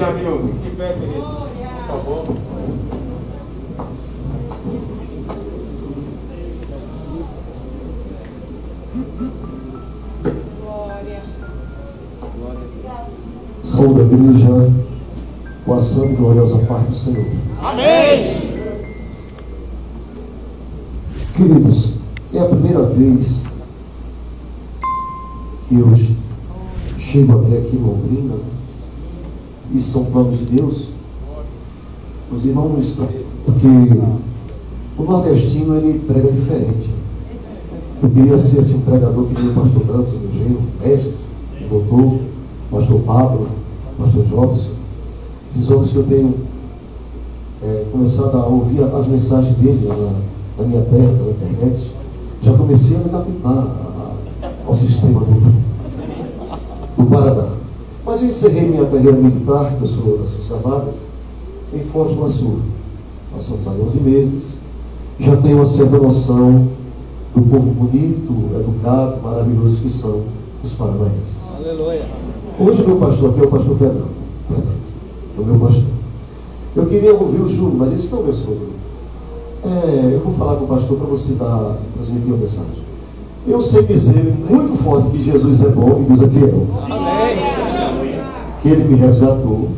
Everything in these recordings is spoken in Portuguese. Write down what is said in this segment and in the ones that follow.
Jamil, fique pé, queridos, por favor. Saúde a igreja com a santa e gloriosa paz do Senhor. Amém! Queridos, é a primeira vez que eu chego até aqui em Londrina. Isso são planos de Deus. Os irmãos não estão, porque o nordestino ele prega diferente. Eu queria ser assim, um pregador que nem o pastor Dantas, meu genro, mestre, doutor, pastor Pablo, pastor Jobson. Esses homens que eu tenho começado a ouvir as mensagens dele na minha terra, na internet, já comecei a me adaptar ao sistema do Paraná. Mas eu encerrei minha carreira militar, que eu sou das Forças Armadas, em Foz do Iguaçu. Passamos aí 11 meses. Já tenho uma certa noção do povo bonito, educado, maravilhoso que são os paranaenses. Aleluia! Hoje o meu pastor aqui é o pastor Pedro, o meu pastor. Eu queria ouvir o Júlio, mas eles estão meu sogro. Eu vou falar com o pastor para você transmitir uma mensagem. Eu sei dizer muito forte que Jesus é bom e Deus é fiel. Amém! Que Ele me resgatou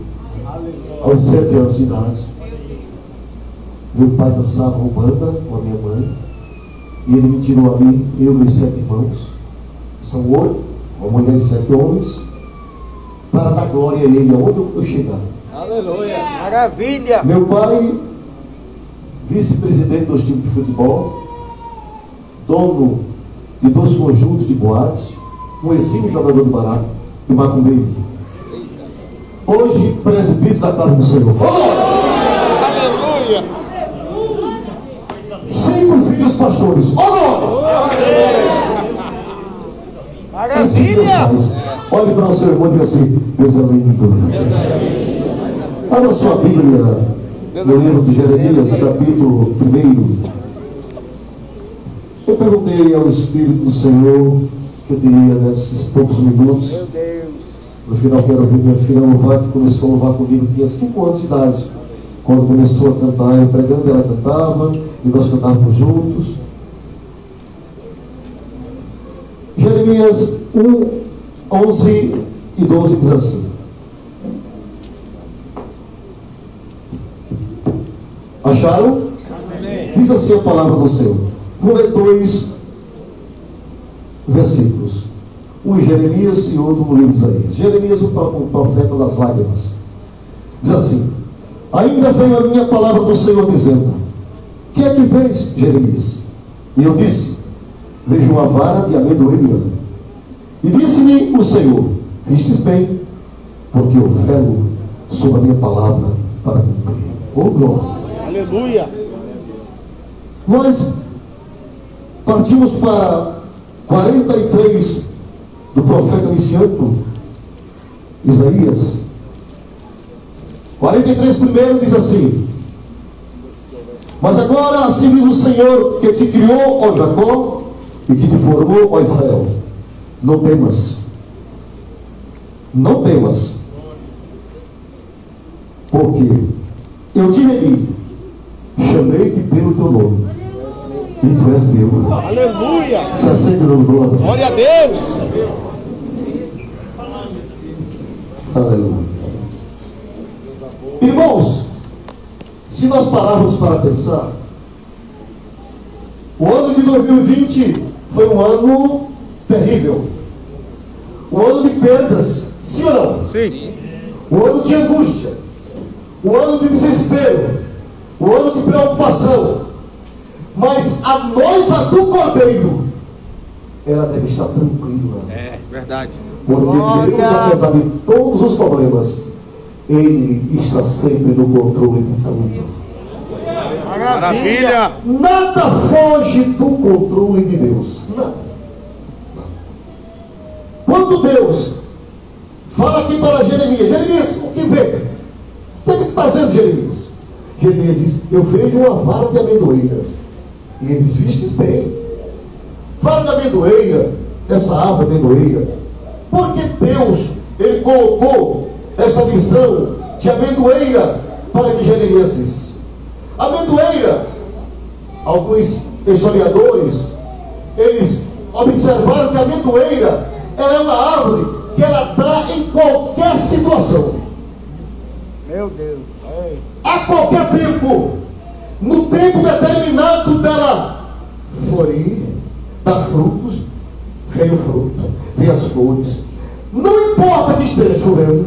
aos 7 anos de idade. Meu pai dançava umbanda com a minha mãe e Ele me tirou a mim, eu e meus 7 irmãos. São 8, uma mulher e 7 homens, para dar glória a Ele aonde eu chegar. Aleluia! Maravilha! Meu pai, vice-presidente dos times de futebol, dono de 2 conjuntos de boates, um exímio jogador de barato e macumbeiro. Hoje, presbítero da casa do Senhor. Aleluia! 5 filhos pastores. Maravilha! Olhe para o seu irmão e diga assim: Deus é lindo. Abra sua Bíblia no livro de Jeremias, capítulo 1. Eu perguntei ao Espírito do Senhor que eu diria nesses poucos minutos. Meu Deus! No final quero ouvir minha filha louvar, que começou a louvar comigo, tinha 5 anos de idade. Quando começou a cantar, eu pregando, ela cantava, e nós cantávamos juntos. Jeremias 1, 11 e 12 diz assim: acharam? Amém. Diz assim a palavra do Senhor. Vou ler 2 versículos. Um em Jeremias e outro no livro de Isaías. Jeremias, o profeta das lágrimas. Diz assim: ainda veio a minha palavra do Senhor dizendo: que é que vês, Jeremias? E eu disse: vejo uma vara de amendoeira. E disse-me o Senhor: vistes bem, porque eu velo sobre a minha palavra para cumprir. Oh glória! Aleluia! Nós partimos para 43 do profeta messiânico Isaías. 43 primeiro diz assim: mas agora assim diz o Senhor que te criou, ó Jacó, e que te formou, ó Israel: não temas, não temas, porque eu te remi, chamei-te pelo teu nome, e tu és meu. Aleluia! Se acende no glória. Glória a Deus! Aleluia. Irmãos, se nós pararmos para pensar, o ano de 2020 foi um ano terrível, um ano de perdas, sim ou não? Sim. Um ano de angústia, um ano de desespero, um ano de preocupação. Mas a noiva do Cordeiro, ela deve estar tranquila. É, verdade. Porque Deus, apesar de todos os problemas, Ele está sempre no controle de tudo. Maravilha! Nada foge do controle de Deus. Nada. Quando Deus fala aqui para Jeremias: Jeremias, o que vê? O que está fazendo, Jeremias? Jeremias diz: eu vejo uma vara de amendoeira. E ele diz: vistes bem. Vara de amendoeira, essa árvore amendoeira. Porque Deus, Ele colocou esta visão de amendoeira para que Jeremias disse. Amendoeira, alguns historiadores, eles observaram que a amendoeira é uma árvore que ela dá em qualquer situação. Meu Deus. Ei. A qualquer tempo, no tempo determinado dela florir, dar frutos, vem o fruto, vem as flores. Não importa que esteja chovendo,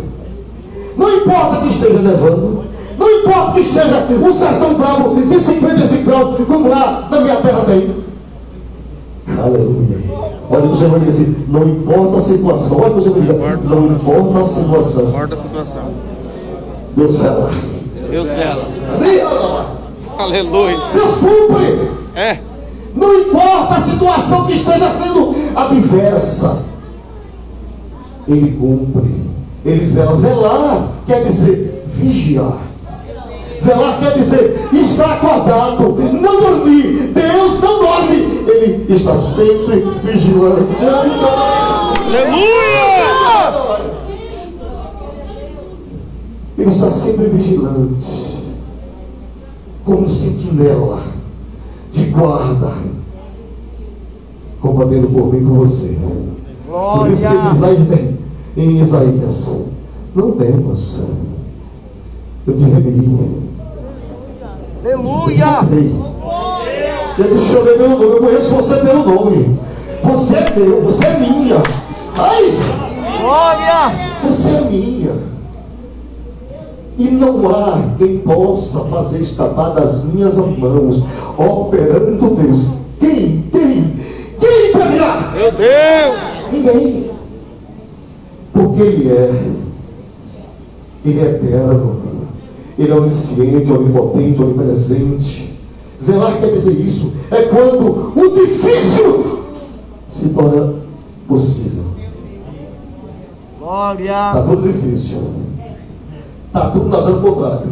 não importa que esteja nevando, não importa que esteja um sertão bravo de 55 graus, como lá na minha terra tem. Aleluia. Olha o Senhor diz assim, não importa a situação. Olha o Senhor diz, não importa a situação. Não importa a situação. Deus vela. Deus dela. Aleluia. Deus cumpre. É. Não importa a situação que esteja sendo adversa, Ele cumpre. Ele vela. Velar quer dizer vigiar. Velar quer dizer estar acordado, não dormir. Deus não dorme. Ele está sempre vigilante. Aleluia! Ele está sempre vigilante, como sentinela de guarda, combatendo por mim e por você. Por isso que ele diz lá em Isaías, não temas, eu te remi. Aleluia! Eu te chamei pelo nome, eu conheço você pelo nome. Você é meu, você é minha. Ai! Glória! Você é minha. E não há quem possa fazer escapar das minhas mãos, operando Deus. Quem impedirá? Meu Deus! Ninguém. Porque Ele é eterno, Ele é onisciente, onipotente, onipresente. Velar quer dizer isso, é quando o difícil se torna possível. Glória! Está tudo difícil, está tudo nadando contrário.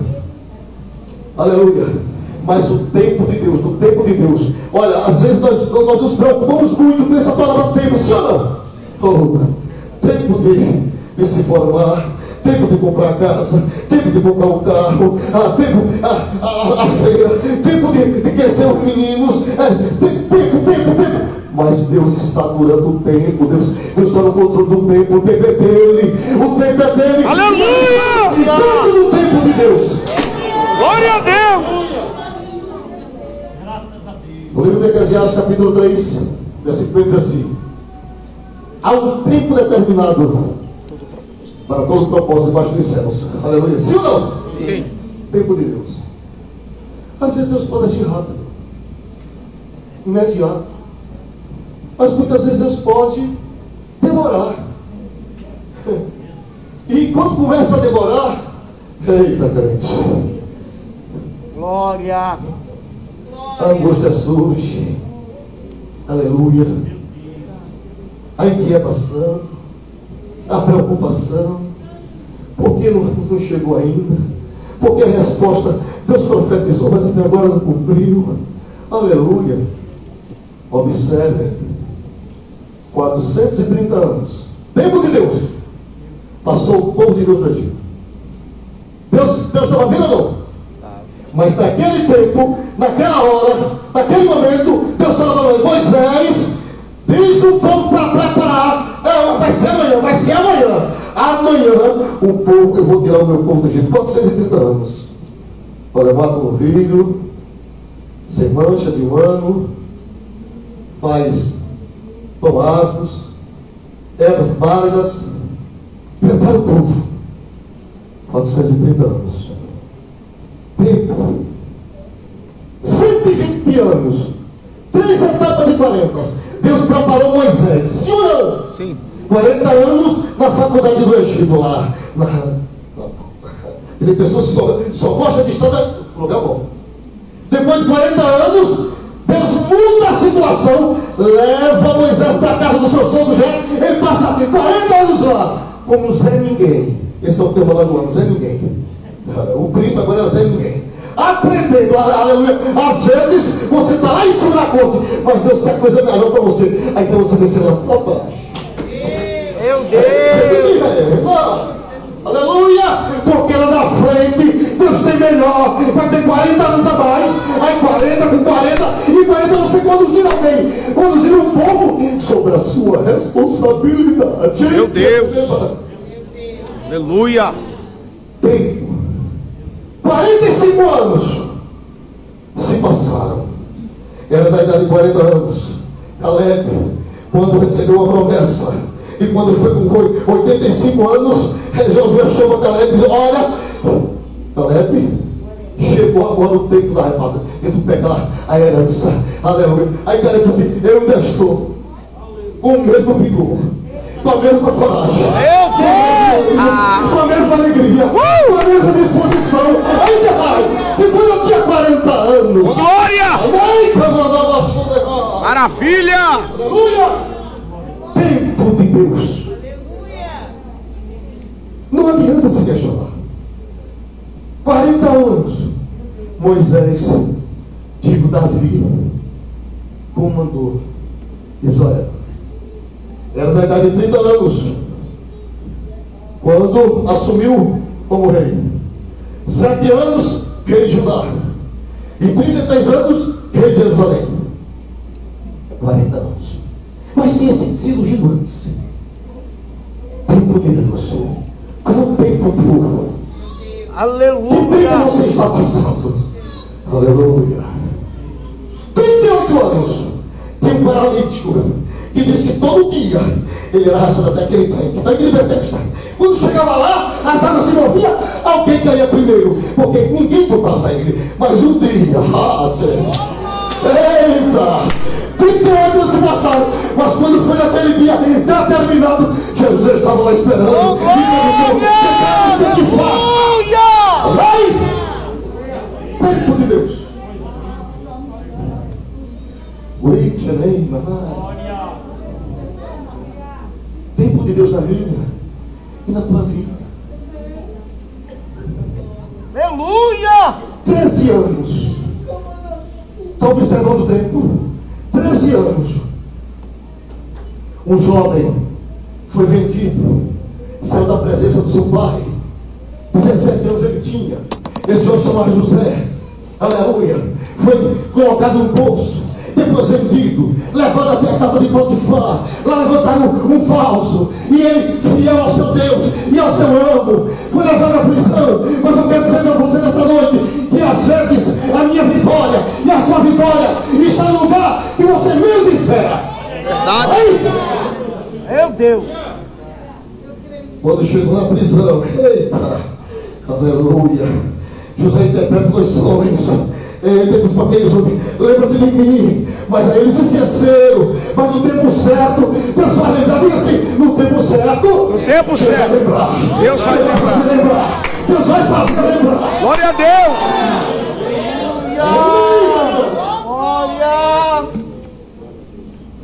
Aleluia. Mas o tempo de Deus, olha, às vezes nós nos preocupamos muito com essa palavra tempo, sim ou não? Oh, tempo de se formar, tempo de comprar a casa, tempo de comprar um carro, tempo a feira, tempo de crescer os meninos, tempo. Mas Deus está durando o tempo, Deus está no controle do tempo, o tempo é dele, Aleluia! E tudo no tempo de Deus. Glória a Deus! No livro de Eclesiastes, capítulo 3, versículo 1 diz assim: há um tempo determinado para todos os propósitos debaixo dos céus. Aleluia. Sim ou não? Sim. Tempo de Deus. Às vezes Deus pode agir rápido, imediato, mas muitas vezes Deus pode demorar. E quando começa a demorar, eita crente, Glória! a angústia surge, aleluia, a inquietação, a preocupação, porque não chegou ainda, porque a resposta, Deus profetizou, mas até agora não cumpriu, aleluia. Observe, 430 anos, tempo de Deus, passou o povo de Deus no Egito. Deus estava vendo ou não? Mas naquele tempo, naquela hora, naquele momento, Deus estava falando: Moisés, diz o povo para preparar. Vai ser amanhã. Amanhã, o povo, eu vou tirar o meu povo do Egito. 430 anos. Para levar um novilho, sem mancha de um ano, faz tomasmos, ervas amargas. Prepara o povo. 430 anos. Tempo, 120 anos, 3 etapas de 40. Deus preparou Moisés, sim ou não? Sim. 40 anos na faculdade do Egito lá. Tem pessoas que só gosta de estar no lugar bom. Depois de 40 anos, Deus muda a situação, leva Moisés para a casa do seu sogro Jetro. Ele passa 40 anos lá, como Zé Ninguém. Esse é o tema lá do ano, Zé Ninguém. O Cristo agora é Zé Ninguém. Aprendendo, aleluia. Às vezes você está lá em cima da corte, mas Deus tem coisa melhor para você. Aí então você desce lá para baixo. Meu Deus! Aleluia! Porque lá na 40 anos a mais, aí 40 com 40, e 40 você conduzir alguém, conduzir um povo sobre a sua responsabilidade. Meu Deus. Aleluia. Tempo. 45 anos se passaram. Era da idade de 40 anos. Caleb, quando recebeu a promessa, e quando foi com 85 anos, Josué chama Caleb e diz: olha, Caleb, chegou agora o tempo da arremada, de tu pegar a herança. Aleluia. Aí Caleb diz assim: eu ainda estou com o mesmo vigor, com a mesma coragem, com a mesma alegria, com a mesma disposição. Ainda vai. Depois eu tinha 40 anos. Glória! Maravilha! Aleluia! Tempo de Deus. Não adianta se questionar. 40 anos. Moisés, digo Davi, comandou Israel. Era na idade de 30 anos, quando assumiu como rei. 7 anos, rei de Judá. E 33 anos, rei de Jerusalém. 40 anos. Mas tinha sido ungido antes. Tempo de Deus. Qual é o tempo puro? Aleluia! O tempo você está passando. Aleluia. 38 anos. Tem um paralítico que diz que todo dia ele era arrastado até aquele tanque de Betesda. Quando chegava lá, as águas se moviam, alguém caía primeiro, porque ninguém tocava ele. Mas um dia, eita, 38 anos se passaram, mas quando foi naquele dia determinado, Jesus estava lá esperando. E que faz? Tempo de Deus. Tempo de Deus na Bíblia e na tua vida. Aleluia! 13 anos. Está observando o tempo? 13 anos. Um jovem foi vendido, saiu da presença do seu pai. 17 anos ele tinha. Esse jovem chamado José. Aleluia. Foi colocado no bolso, depois vendido, levado até a casa de Potifar. Lá levantaram um falso, e ele, fiel ao seu Deus e ao seu amo, foi levado à prisão. Mas eu quero dizer para você nessa noite que às vezes a minha vitória e a sua vitória está no lugar que você menos espera. Verdade. Meu Deus. Quando chegou na prisão, eita, aleluia, José interpreta 2 sonhos. Ele disse para aqueles homens: lembra-te de mim. Mas aí eles esqueceram. Mas no tempo certo, Deus vai lembrar. Diga assim: no tempo certo, No tempo certo, Deus vai lembrar. Deus vai fazer lembrar. Glória a Deus! Glória!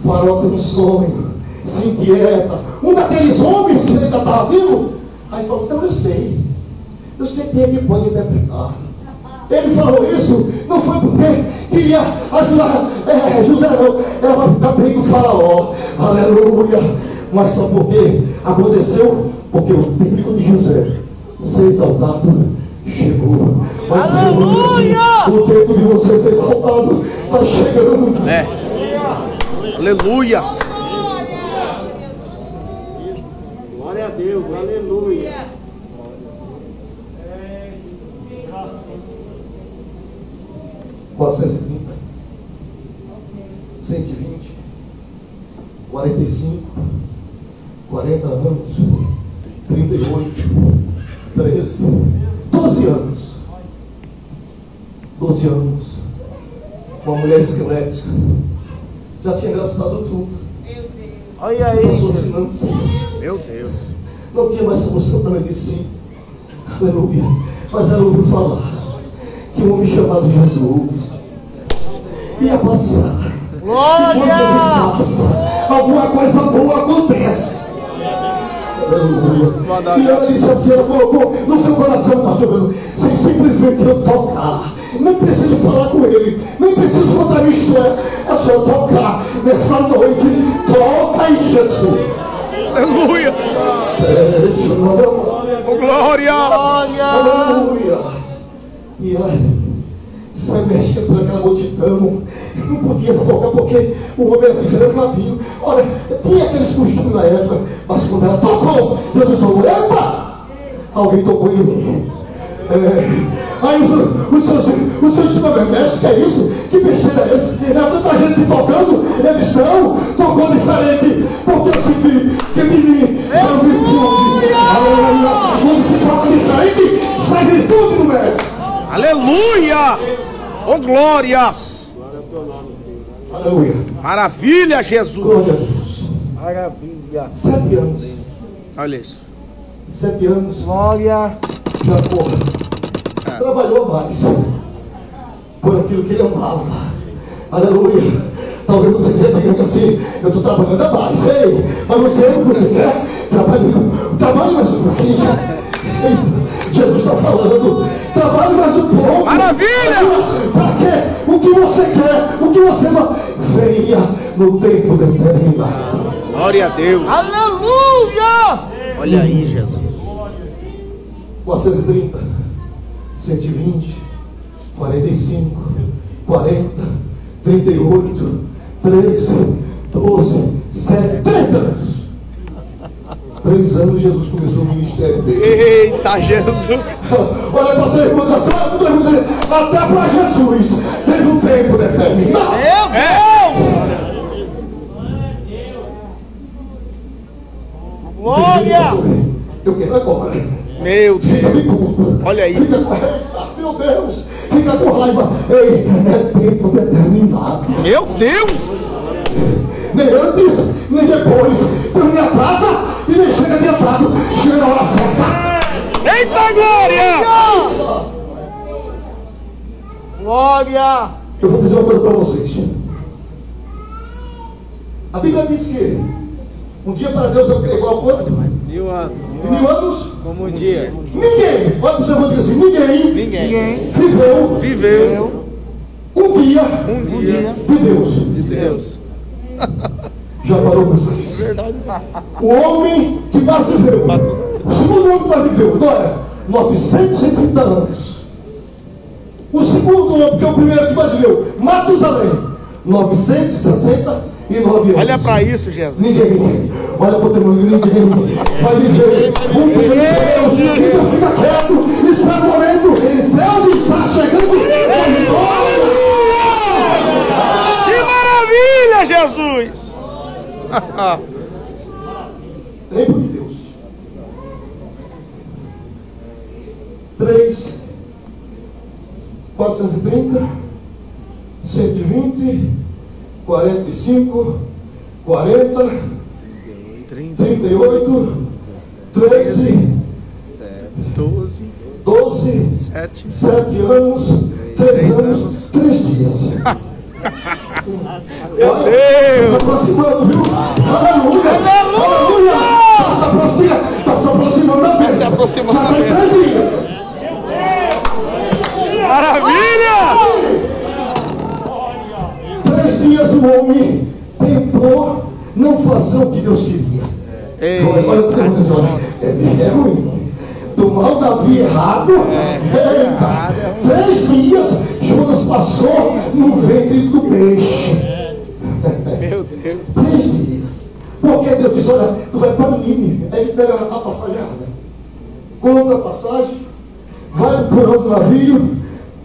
Farol tem um sonho, se inquieta. Um daqueles homens que ainda estava vivo, aí falou: então eu sei quem é que pode interpretar. Ele falou isso, não foi porque queria ajudar José, não, era para ficar bem com o faraó. Aleluia. Mas só porque aconteceu, porque o tempo de José ser exaltado chegou. Mas Aleluia! o tempo de você ser exaltado está chegando. Aleluia! Glória a Deus, aleluia. 430, 120, 45, 40 anos, 38, 13, 12 anos. 12 anos. Uma mulher esquelética. Já tinha gastado tudo. Olha As aí. suas finanças. Meu Deus. Não tinha mais solução para medicina. Aleluia. Mas ela ouviu falar que um homem chamado Jesus ia passar. Glória! E quando ele passa, alguma coisa boa acontece. Aleluia. E ela disse assim, ela colocou no seu coração, pastor Bruno, sem simplesmente eu tocar. Nem preciso falar com ele, nem preciso contar minha história, é só tocar nessa noite. Toca em Jesus. Aleluia! Oh, glória! Aleluia. E se mexia por aquela multidão, não podia focar porque o homem era diferente labinho. Olha, tinha aqueles costumes na época, mas quando ela tocou, Jesus falou: epa! Alguém tocou em mim. Aí os seus mestres, que é isso? Que besteira é essa? É tanta gente tocando, eles não, tocou diferente, porque eu senti que de mim saiu virtude. Aleluia! Quando se toca diferente, sai virtude do mestre. Aleluia! Oh, glórias! Glória ao teu nome, Senhor. Aleluia. Maravilha, Jesus! Glória a Deus. Maravilha. 7 anos. Olha isso. 7 anos. Glória. Jacó trabalhou mais por aquilo que ele amava. Aleluia. Talvez você esteja dizendo assim: eu estou trabalhando a mais. Ei, mas você quer? Trabalhe mais um pouquinho. Jesus está falando: trabalhe mais um pouco. Maravilha! Para quê? O que você quer? O que você venha no tempo determinado. Glória a Deus! Aleluia! Olha aí, Jesus. 430, 120, 45, 40, 38, 13, 12, 7, 3 anos. 3 anos Jesus começou o ministério dele. Eita, Jesus! Olha para teu irmão, olha para teu irmão, até para Jesus teve um tempo determinado. Meu Deus! Glória! Eu quero agora. Meu Fica Deus! bicudo. Olha aí. Fica com raiva. Meu Deus. Fica com raiva. Ei, é tempo determinado. Meu Deus! Nem antes, nem depois. Não me atrasa e nem chega adiantado. Chega na hora certa. Eita, glória! Glória! Eu vou dizer uma coisa para vocês. A Bíblia diz que um dia para Deus é igual a quanto? 1000 anos. E 1000 anos? Como um dia. Ninguém, olha para o seu irmão e diz assim: ninguém viveu um dia de Deus. De Deus. Já parou para pensar isso? O homem que mais viveu, o segundo homem que mais viveu, olha, 930 anos. O segundo homem, que é o primeiro que mais viveu, Matusalém, 969 anos. Olha para isso, Jesus. Ninguém, olha para o teu irmão, ninguém vai viver um dia de Deus. Então fica quieto, espera o momento. Deus está chegando. Que maravilha, Jesus! Tempo de Deus. 3, 430, 120, 45, 40, 38, 13, 12, 7 anos, 3 anos, 3 dias. Meu Deus! Está se aproximando, viu? Aleluia! Aleluia! Está se aproximando da bênção. Se aproximando Já da tem bênção. 3 dias. Maravilha! 3 dias o homem tentou não fazer o que Deus queria. Olha, é ruim. Do mal Davi errado. Eita. 3 dias Jonas passou no ventre do peixe. Meu Deus! 3 dias. Porque Deus disse: olha, tu vai para o Nínive. Aí ele pega a passagem errada. Compra a passagem, vai por outro navio,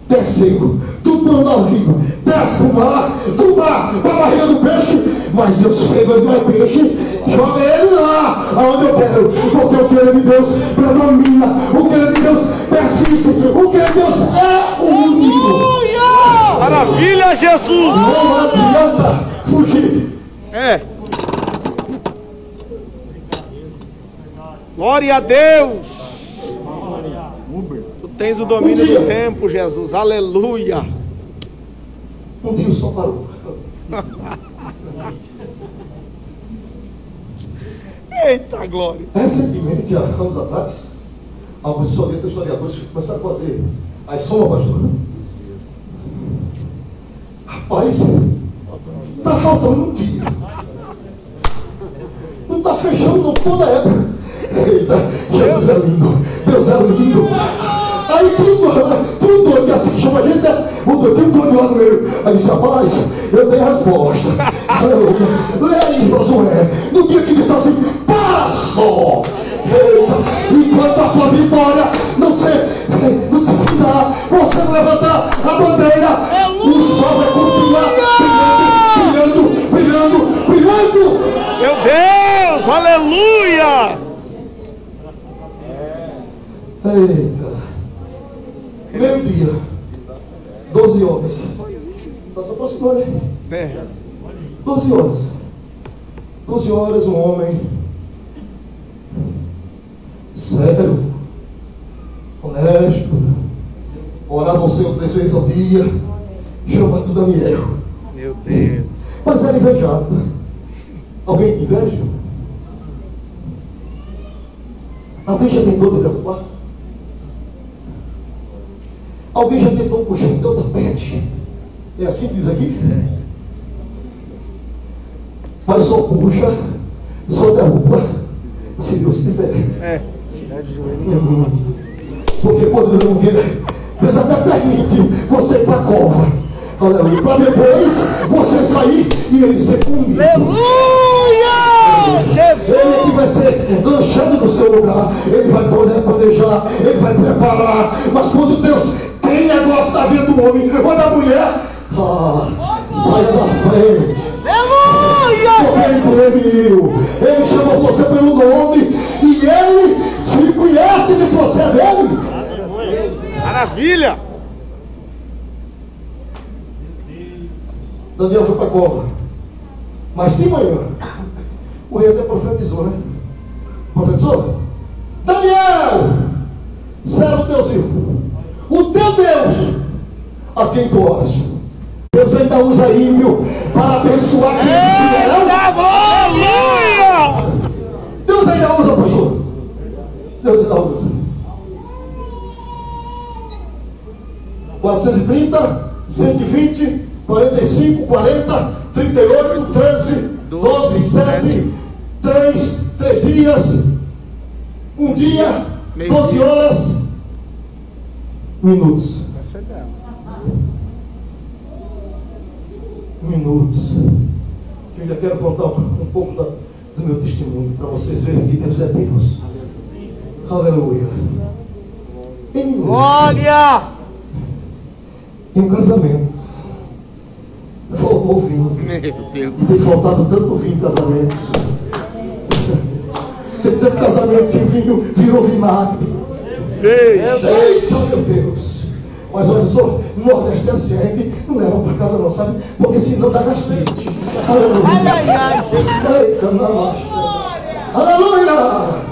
desceu. Tu por um navio, desce para o mar, do mar para a barriga do peixe. Mas Deus pega o peixe, joga ele lá, aonde eu quero. Porque o querer de Deus predomina, o querer de Deus persiste, o querer de Deus é o único. Maravilha, Jesus! Não adianta fugir. É. Glória a Deus! Tu tens o domínio do tempo, Jesus. Aleluia! Um dia o sol parou. Eita, glória! Recentemente, há anos atrás, alguns historiadores começaram a fazer as somas, pastor. Rapaz, está faltando um dia. Não está fechando toda a época. Eita, Jesus é lindo. Deus é lindo. Aí tudo que assim que chama a gente, o eu tenho doido lá no meio. Aí disse, rapaz, eu tenho a resposta. Leia isso, Josué. No dia que disse assim, para só. Eita, enquanto a tua vitória não se fitar, você não levantar a bandeira, o sol vai continuar brilhando, brilhando, brilhando. Meu Deus, aleluia. Eita. Meio-dia. 12 horas. Está se aproximando, hein? 12 horas. 12 horas, um homem sério, honesto, orava ao Senhor 3 vezes ao dia, chamado Daniel. Meu Deus. Mas era invejado. Alguém te inveja? Alguém já tentou te derrubar? Alguém já tentou puxar o teu tapete? É assim que diz aqui? Mas só puxa, só derruba, se Deus quiser. Porque quando Deus até permite você ir para a cova, para depois você sair e ele ser comido. Aleluia! Jesus! Ele é que vai ser lanchado no seu lugar, ele vai poder planejar, ele vai preparar. Mas quando Deus tem negócio da vida do homem ou da mulher, saia da frente. Porque ele previu, ele chamou você pelo nome e ele te conhece de que você é dele. Maravilha! Daniel foi para a cova, mas de manhã o rei até profetizou, né? Profetizou? Daniel, servo teuzinho, o teu Deus a quem tu oras, Deus ainda usa ímpio para abençoar quem Eita, glória! Deus ainda usa, pastor. Deus ainda usa. 430, 120, 45, 40, 38, 13, 12, 7, 3 dias, um dia, 12 horas, minutos. Minutos. Eu ainda quero contar um pouco do meu testemunho para vocês verem que Deus é Deus. Aleluia. Em minutos. Glória! Em um casamento faltou vinho. Meu Deus. Tem faltado tanto vinho em casamento. Tem tanto casamento que o vinho virou vinagre. Eita, meu Deus. Mas olha só, no Nordeste é assim, a gente não leva para casa não, sabe? Porque senão dá gastrite. Aleluia. Eita, não. Aleluia.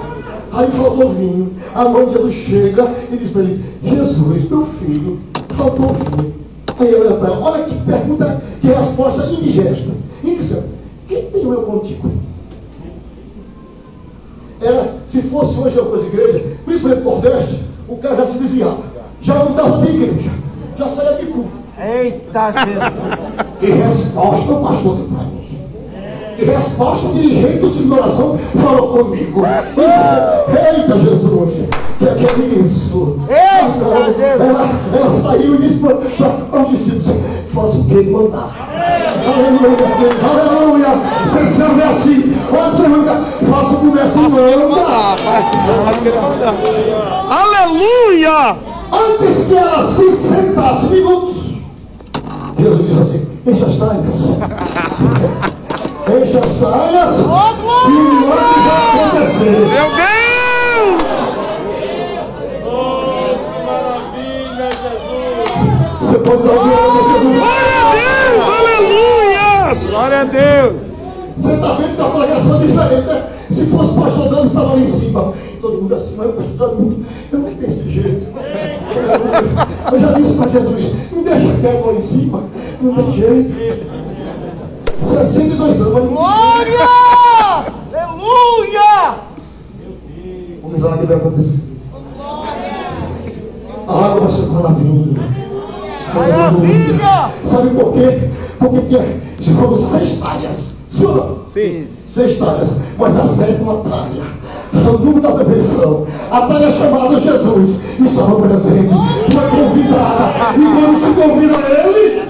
Aí faltou vinho. A mãe de Jesus chega e diz para ele, Jesus, meu filho, faltou vinho. Aí eu olho para ela, olha que pergunta, que resposta indigesta. Indigesta. Quem tem eu contigo? Se fosse hoje algumas igrejas, principalmente no Nordeste, o cara já se desviava. Já não dava de igreja, já saía de culto. Eita, Jesus! E resposta o pastor deu para mim. E resposta o dirigente do Senhor Oração falou comigo. Eita, Jesus! Que é isso? Eita, Deus! Ela saiu e disse para os discípulos: faça o que ele mandar. Aleluia! Aleluia! Você serve assim. Aleluia! Faça o que o mestre manda. Aleluia! Antes que ela se sentasse, minutos, Jesus disse assim: enche as talhas. Enche as talhas. E o milagre vai acontecer. Meu Deus! Maravilha, Jesus! Você pode dar uma glória a Jesus. Glória a Deus! Aleluia! Glória a Deus! Você está vendo que a pregação é diferente, né? Se fosse o pastor Dando, estava lá em cima. Todo mundo assim, mas o pastor Dando, eu não tenho esse jeito. Eu já disse para Jesus: me deixa quieto lá em cima. Não tem jeito. 62 anos. Glória! Aleluia! O milagre vai acontecer. A água vai se tornar vinho. Maravilha! Sabe por quê? Porque se foram 6 talhas. Sim ou não? Sim. 6 talhas. Mas a 7ª talha, o número da perfeição, a talha chamada Jesus, estava presente, foi convidada, e quando se convida ele,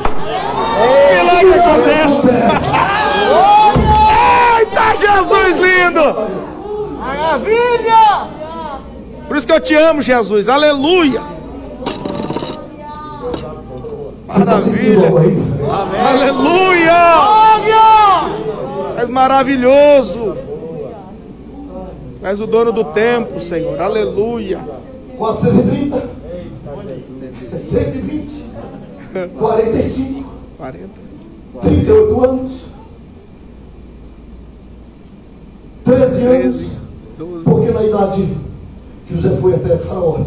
Milagre acontece. Eita, Jesus lindo! Maravilha! Por isso que eu te amo, Jesus. Aleluia! Você tá sentindo algo Maravilha! aí? Aleluia! Glória! És maravilhoso. És o dono do tempo, Senhor. Aleluia. 430, 120, 45, 40. 38 anos, 13 anos, 13, 12. porque na idade que José foi até Faraó,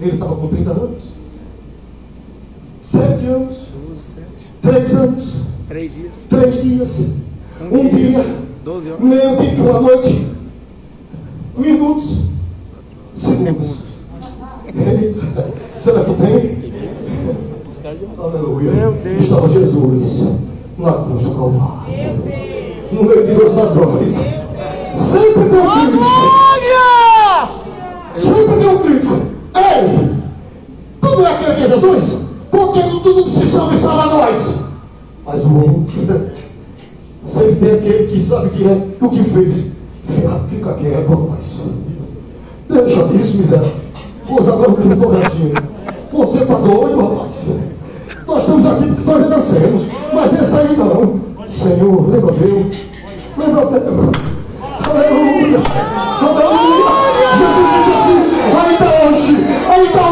ele estava com 30 anos, 7 anos, 12, 7. 3 anos, 3 dias. 3 dias, um dia, 12 horas. meio-dia de uma noite, minutos, segundos. Será que tem? Aleluia. Meu Deus. Estava Jesus na cruz do Calvário, no meio de dois ladrões. Sempre tem um crítico. Glória! Sempre tem um crítico. Ei, tu não é aquele que é Jesus? Porque tudo que se chama está a nós. Mas o outro, sempre tem aquele que sabe que é o que fez. Fica quieto, rapaz. Deixa disso, miserável. Vou usar para o tudo retinho. Você está doido, rapaz? Nós estamos aqui porque nós renascemos. Mas esse aí não. Senhor, lembra Deus. Lembra Deus. Aleluia. Aleluia. Jesus disse assim, ainda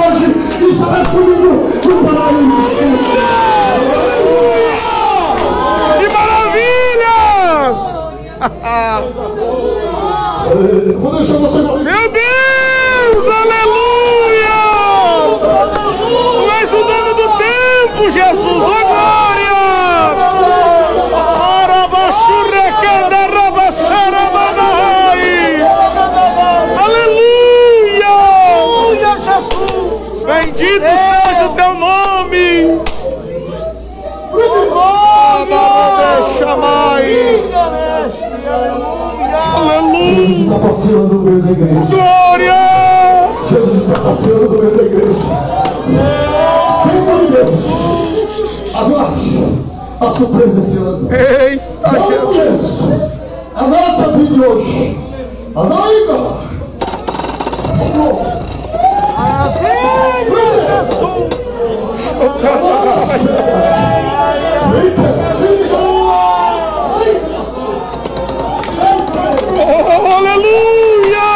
hoje, estarás comigo no paraíso. Que maravilhas! Vou deixar você morrer. Meu Deus! Aleluia! Tu és o dono do tempo, Jesus! Ô glórias! Arabachurrecanda rabassaramanai! Aleluia! Aleluia, Jesus! Bendito seja o teu nome! Amarabechamai! Filha, mestre, aleluia! Aleluia! Jesus está passeando no meio da igreja. Glória! Jesus está passeando no meio da igreja. Quem de Deus? Aguarde a surpresa esse ano. Eita, Jesus! Anote a vida de hoje. Anoita! Maravilha, Jesus! Oh, aleluia!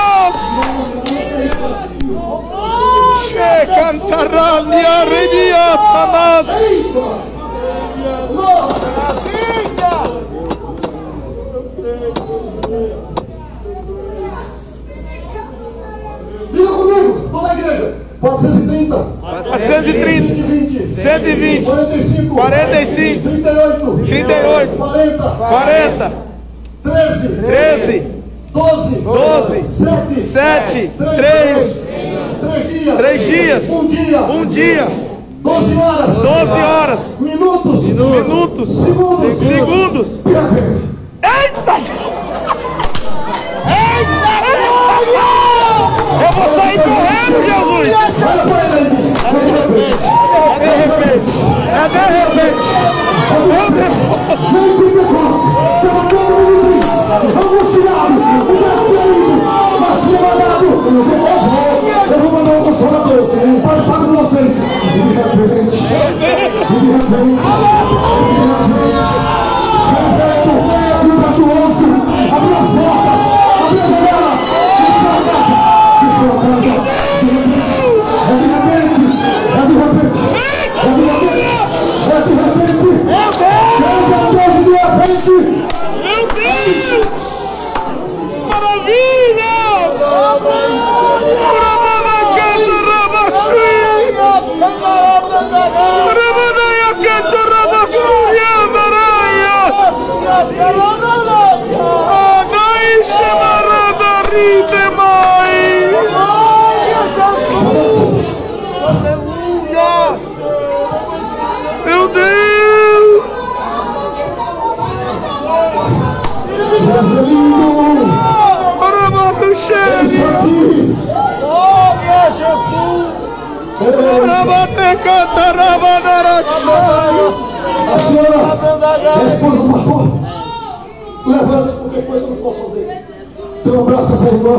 Che cantarania rebiatanas! Maravilha! Diga comigo, toda a igreja. 430. 430, 120, 45. 45, 38. 38, 40. 40, 13. 13, 12. 12, 7, 3, 3 dias, Um dia. 12 horas. 12 horas, Minutos. minutos, segundos. Piamente. Eita! Eu vou sair correndo, Jesus! Olha pra ele aí. É de repente! É de repente! Meu Deus! Nem Pentecoste. Estava todo mundo triste. Angustiado. O mestre mas tinha mandado. Eu vou mandar um consolador para estar com vocês. E de repente. Prefeito, impetuoso, abriu as portas, abriu a janela, e sua casa, é de repente, é de repente, é de repente, Meu Deus! Maravilhas! Rabadacanta Rabaxi! Rabadaya Canta Rabaxi! A senhora, a esposa do pastor, levante-se, qualquer coisa eu não posso fazer. Dê um abraço a essa irmã,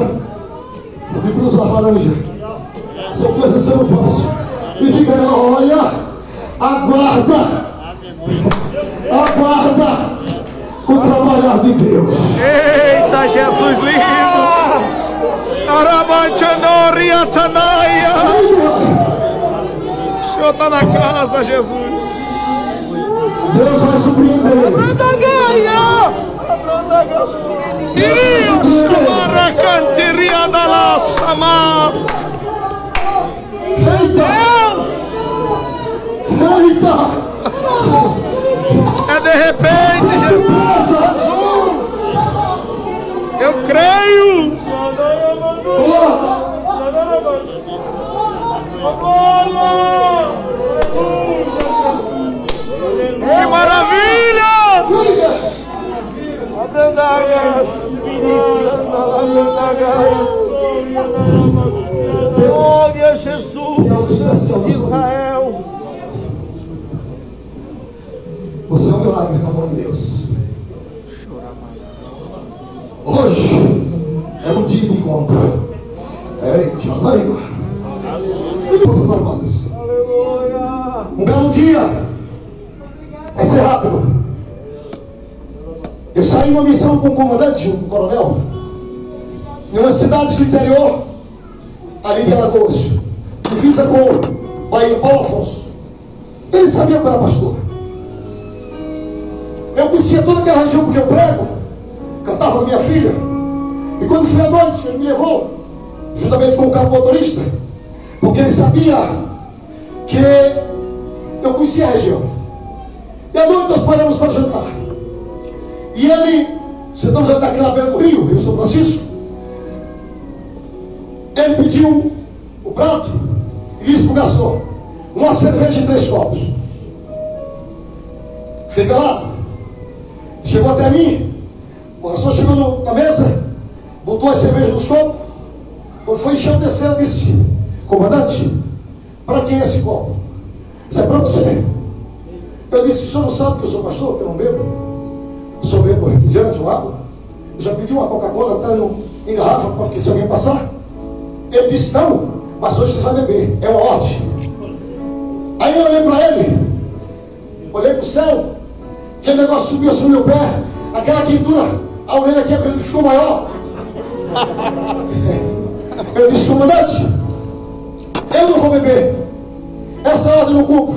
me blusa laranja. São coisas que eu não faço. E diga, olha, aguarda o trabalhar de Deus. Eita, Jesus lindo! Arabanchanoria Tanaia! O Senhor está na casa, Jesus! Deus vai surpreender. Isso, Maracantiria da Laçama! Eita! É de repente, Jesus! Eu creio! Que maravilha! Glória a Jesus de Israel. Você é um milagre, pelo amor de Deus. Hoje é um dia de encontro. Já está indo. Forças Armadas. Um belo dia. Vai ser rápido. Eu saí numa missão com o comandante, um coronel, em uma cidade do interior, ali de Alagoas, divisa com Bahia, Paulo Afonso. Ele sabia que eu era pastor. Eu conhecia toda aquela região porque eu prego, cantava com minha filha. E quando foi à noite, ele me levou, juntamente com o carro motorista, porque ele sabia que eu conhecia a região. E à noite nós paramos para jantar. E ele, sentamos ali naquela beira do rio, Rio São Francisco. Ele pediu o prato e disse para o garçom: uma cerveja em 3 copos. Fica lá. Chegou até mim. O garçom chegou na mesa, botou as cervejas nos copos. Quando foi encher o terceiro, disse: comandante, para quem é esse copo? Isso é para você. Eu disse: o senhor não sabe que eu sou pastor, que eu não bebo? Eu só bebo refrigerante ou água. Eu já pedi uma Coca-Cola, está em garrafa, porque se alguém passar. Ele disse: não, mas hoje você vai beber, é uma ordem. Aí eu olhei para ele, olhei para o céu, aquele negócio subiu assim no meu pé, aquela quentura, a orelha aqui ficou maior. Eu disse: comandante, eu não vou beber, essa ordem eu não cumpro.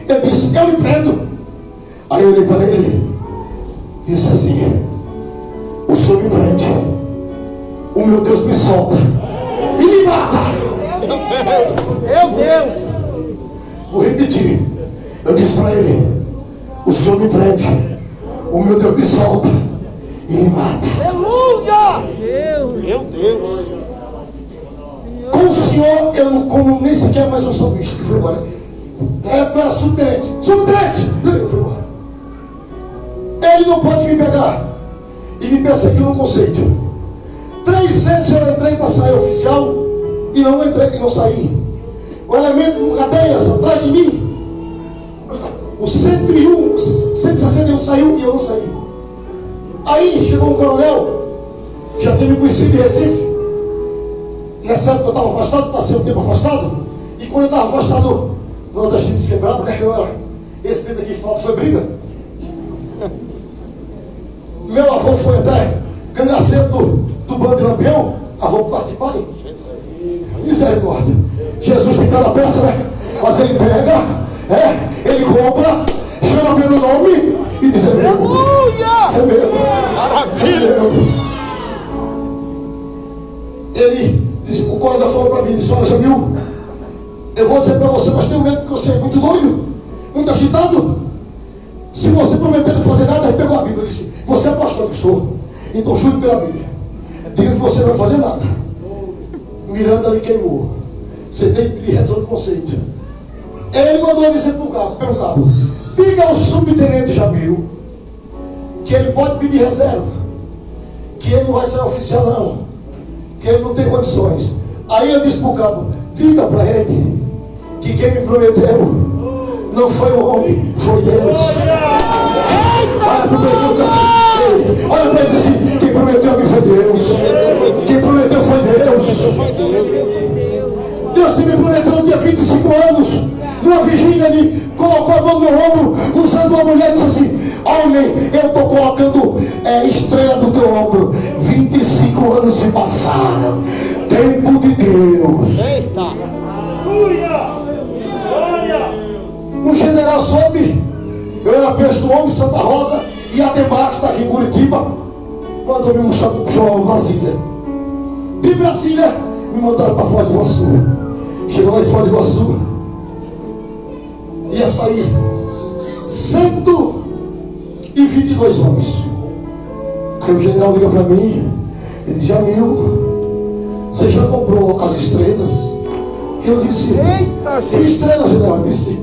Ele disse: eu lhe prendo. Aí eu olhei para ele, disse assim: o senhor me prende, o meu Deus me solta e me mata. Meu Deus! Vou repetir. Eu disse para ele: o senhor me prende, o meu Deus me solta e me mata. Aleluia! Meu Deus! Com o senhor eu não como nem sequer mais um sanduíche. E fui embora. Na época eu era subtenente. Subtenente! Eu fui embora. Ele não pode me pegar e me perseguir no conceito. 3 vezes eu entrei para sair oficial e não entrei e não saí. O elemento cadeias atrás de mim. O 101, 161 saiu e eu não saí. Aí chegou um coronel, já tinha me conhecido em Recife. Nessa época eu estava afastado, passei um tempo afastado. E quando eu estava afastado, o nordestino se quebrava, porque eu era. Esse tempo aqui de falta foi briga. Meu avô foi até cangaceiro do bando de Lampião, avô do quarto de pai. Misericórdia. Jesus fica na peça, né? Mas ele pega, ele compra, chama pelo nome e diz: é meu. É meu. Maravilha. Ele disse, o coronel falou para mim, disse: olha, Jamil, eu vou dizer para você, mas tenho medo que você é muito doido, muito agitado. Se você prometer não fazer nada, ele pegou a Bíblia e disse: você é pastor que sou, então jure pela Bíblia, diga que você não vai fazer nada. Miranda lhe queimou. Você tem que pedir revisão de conceito. Ele mandou dizer pelo cabo: diga ao subtenente Jamil que ele pode pedir reserva, que ele não vai ser oficial não, que ele não tem condições. Aí eu disse para o cabo: diga para ele que quem me prometeu não foi o homem, foi Deus. Olha para ele diz assim, olha para ele diz assim, quem prometeu a mim foi Deus. Quem prometeu foi Deus. Deus me prometeu no dia 25 anos, numa vigília, ele colocou a mão no meu ombro, usando uma mulher, e disse assim: homem, eu estou colocando estrela no teu ombro. 25 anos se passaram, tempo de Deus. Eita! O general soube, eu era peixe do homem, Santa Rosa, e a Demar, que está aqui em Curitiba, mandou me chamar Brasília. De Brasília, me mandaram para Foz do Iguaçu. Chegou lá em Foz do Iguaçu, ia sair 122 homens. Aí o general liga para mim, ele disse: Jamil, você já comprou as estrelas? Eu disse: eita, que estrela, general? Ele disse: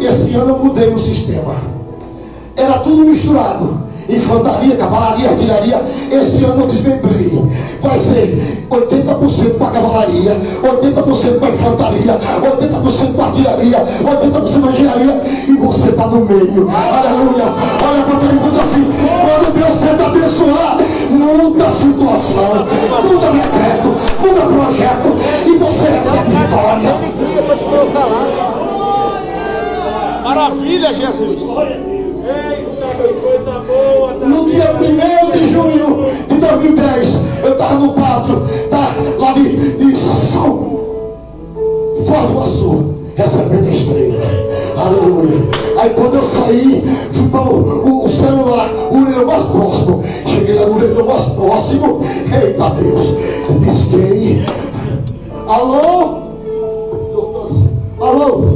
esse ano eu mudei o sistema, era tudo misturado, infantaria, cavalaria, artilharia. Esse ano eu desmembrei, vai ser 80% para cavalaria, 80% para infantaria, 80% para artilharia, 80% para engenharia, e você está no meio. Aleluia. Olha para ele e diz assim: quando Deus tenta abençoar, muda a situação, muda decreto, muda projeto, e você recebe vitória. Ele cria para te colocar lá. Maravilha, Jesus. No dia 1º de junho de 2010, eu estava no pátio lá de São Foz do Iguaçu, recebendo a estrela. Aleluia. Aí quando eu saí, fui para o celular, o orelhão mais próximo. Cheguei lá no orelhão mais próximo. Eita Deus, disquei. Alô? Alô?